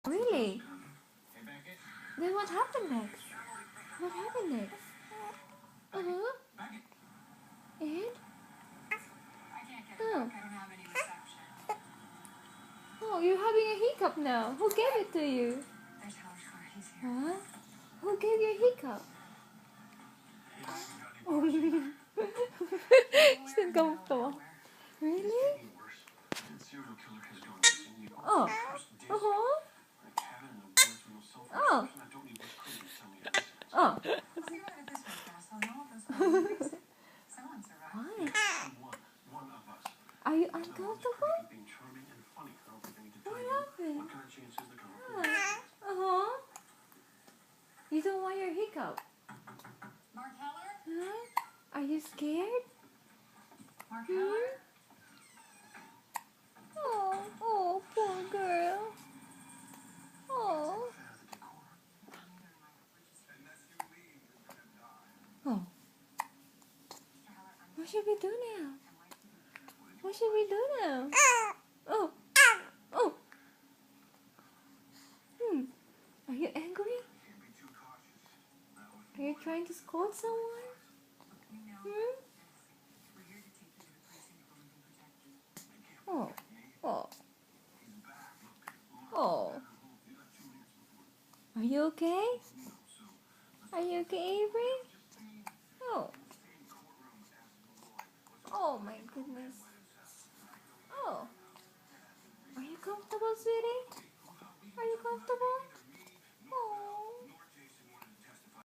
Really? Then what happened next? What happened next? Uh-huh. And? Oh. Oh, you're having a hiccup now. Who gave it to you? Huh? Who gave you a hiccup? She's uncomfortable. Really? Oh. Uh-huh. Oh. Oh. Why? Are you uncomfortable? What happened? Uh-huh. You don't want your hiccup. Huh? Are you scared? Hmm? Oh, poor girl. Oh. Oh. What should we do now? What should we do now? Oh. Oh. Are you angry? Are you trying to scold someone? Oh. Oh. Oh. Are you okay? Are you okay, Avery?